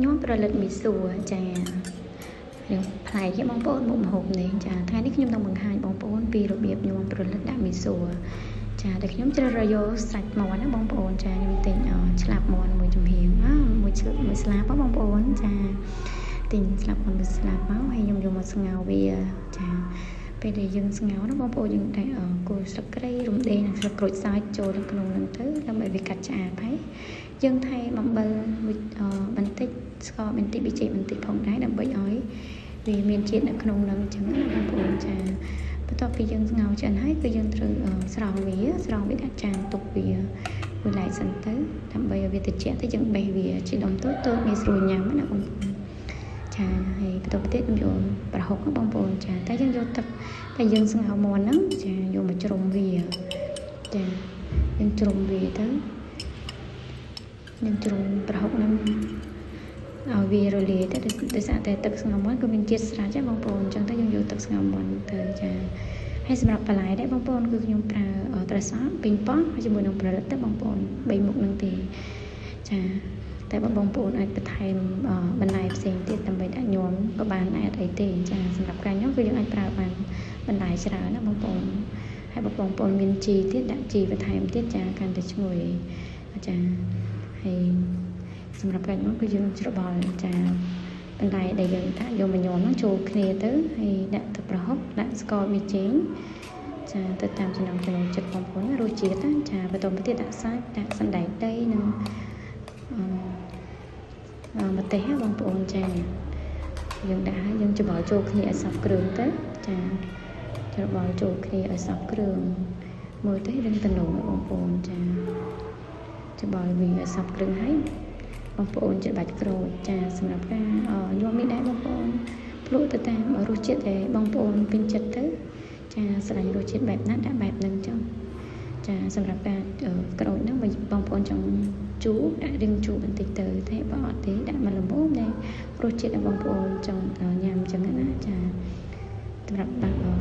nhómប្រលិតមីសួរចារឿងផ្លែជាបងប្អូនមុខម្ហូបនេះចាថ្ងៃនេះខ្ញុំនឹងបង្ហាញបងប្អូនពីរបៀបខ្ញុំប្រលិតដាក់មីសួរចាតែខ្ញុំជ្រើសរើសយកសាច់មាន់ណាបងប្អូនចាខ្ញុំទិញឆ្លាប់មាន់មួយចំហៀងមួយស្លាបបងប្អូនចាទិញស្លាប់មាន់មួយស្លាបមកហើយខ្ញុំយកមកស្ងោរវាចាពេលដែលយើងស្ងោរណាបងប្អូនយើងតែគល់ស្លឹកគ្រៃរំដេងនិងស្លឹកក្រូចសើចចូលនៅក្នុងហ្នឹងទៅដើម្បីវាកាត់ឆ្អាបហើយយើងថែមអំបិលបន្តិចស្ករបន្តិចប៊ីចេងបន្តិចផងដែរដើម្បីឲ្យវាមានជាតិនៅក្នុងហ្នឹងអញ្ចឹងណាបងប្អូនចាបន្ទាប់ពីយើងស្ងោរឆ្អិនហើយគឺយើងត្រូវស្រង់វាដាក់ចានទុកវាមួយឡែកសិនទៅដើម្បីឲ្យវាត្រជាក់ទៅយើងបេះវាជាដុំតូចៗងាយស្រួលញ៉ាំណាបងប្អូនចាហើយបន្ទាប់ទៀតខ្ញុំយកប្រហុកណាបងប្អូនចាតែយើងយកទឹកតែយើងស្ងោរមាន់ហ្នឹងចាយកមកជ្រុំវាចាយើងជ្រុំវាទៅយើងជ្រុំប្រហុកហ្នឹងឲ្យវារលាយទៅដោយសារតែទឹកស្ងោរមាន់គឺមានជាតិស្រាច់បងប្អូនអញ្ចឹងទៅយើងយកទឹកស្ងោរមាន់ទៅចាហើយសម្រាប់បន្លែដែរបងប្អូនគឺខ្ញុំប្រើត្រសក់ពីងប៉ោះហើយជាមួយនឹងប្រលិតទៅបងប្អូន3មុខហ្នឹងទេចាតែបងប្អូនអាចបន្ថែមបន្លែផ្សេងទៀតដើម្បីដាក់ញោមក៏បានដែរអត់អីទេចាសម្រាប់ការញោមគឺយើងអាចប្រើបានបន្លែច្រើនណាបងប្អូនហើយបងប្អូនមានជីទៀតដាក់ជីបន្ថែមទៀតចាកាន់តែឈ្ងុយចាហើយសម្រាប់កាច់មកគឺយើងច្របល់ចាបន្លែដែលយើងដាក់យកមកញោមហ្នឹងចូលគ្នាទៅហើយដាក់ទឹកប្រហុកដាក់ស្ករប៊ីចេងចាទៅតាមចំណង់ចំណូលចិត្តបងប្អូនរសជាតិណាចាបន្តមកទៀតដាក់សាច់ដាក់សណ្តែកដីនិងម្ទេសណាបងប្អូនចាយើងដាក់ហើយយើងច្របល់ចូលគ្នាឲ្យសព្វគ្រឿងទៅចាច្របល់ចូលគ្នាឲ្យសព្វគ្រឿងមើលទៅរឹងតនុបងប្អូនចាច្របល់វាឲ្យសព្វគ្រឿងហើយបងប្អូនច្របាច់ក្រូចចាសម្រាប់ការញោមនេះដែរបងប្អូនភ្លក់ទៅតាមរសជាតិដែលបងប្អូនពេញចិត្តទៅចាស្រឡាញ់រសជាតិបែបណាដាក់បែបហ្នឹងចុះចាសម្រាប់ការក្រូចហ្នឹងបងប្អូនចង់ជូរដាក់រៀងជូរបន្តិចទៅតែបើអត់ទេដាក់មកល្មមដែររសជាតិដែលបងប្អូនចង់ញ៉ាំអញ្ចឹងណាចាសម្រាប់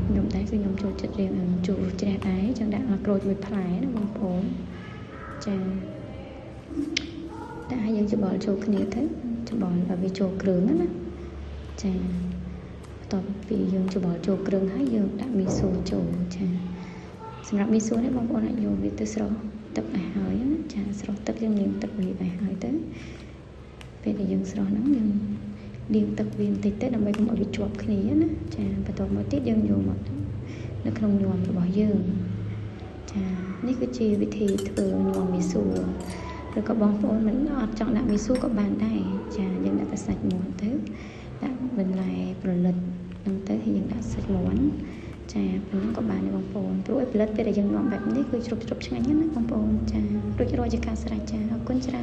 ខ្ញុំដែរគឺខ្ញុំចូលចិត្តរៀងជូរជ្រះដែរចង់ដាក់ក្រូចមួយផ្លែណាបងប្អូនចាតែយើងច្របល់ចូលគ្នាទៅច្របល់ឲ្យវាចូលគ្រឿងណាចាបន្ទាប់ពីយើងច្របល់ចូលគ្រឿងហើយយើងដាក់មីស៊ូចូលចាសម្រាប់មីស៊ូនេះបងប្អូនអាចយកវាទៅស្រោះទឹកឲ្យហើយណាចាស្រោះទឹកយើងលាងទឹកវាឲ្យហើយទៅពេលដែលយើងស្រោះហ្នឹងយើងលាងទឹកវាបន្តិចទៅដើម្បីកុំឲ្យវាជាប់គ្នាណាចាបន្ទាប់មកទៀតយើងយកមកនៅក្នុងញោមរបស់យើងចានេះគឺជាវិធីធ្វើញោមមីស៊ូឬក៏បងប្អូនមិនអត់ចង់ដាក់មីស៊ូក៏បានដែរចាយើងដាក់តែសាច់មាន់ទៅដាក់បន្លែប្រលិតហ្នឹងទៅហើយយើងដាក់សាច់មាន់ចាប៉ុណ្ណឹងក៏បានដែរបងប្អូនព្រោះឲ្យផលិតពេលដែលយើងនាំបែបនេះគឺជ្រុបឆ្ងាញ់ណាស់បងប្អូនចារួចរាល់ជាការស្រេចចាអរគុណច្រើន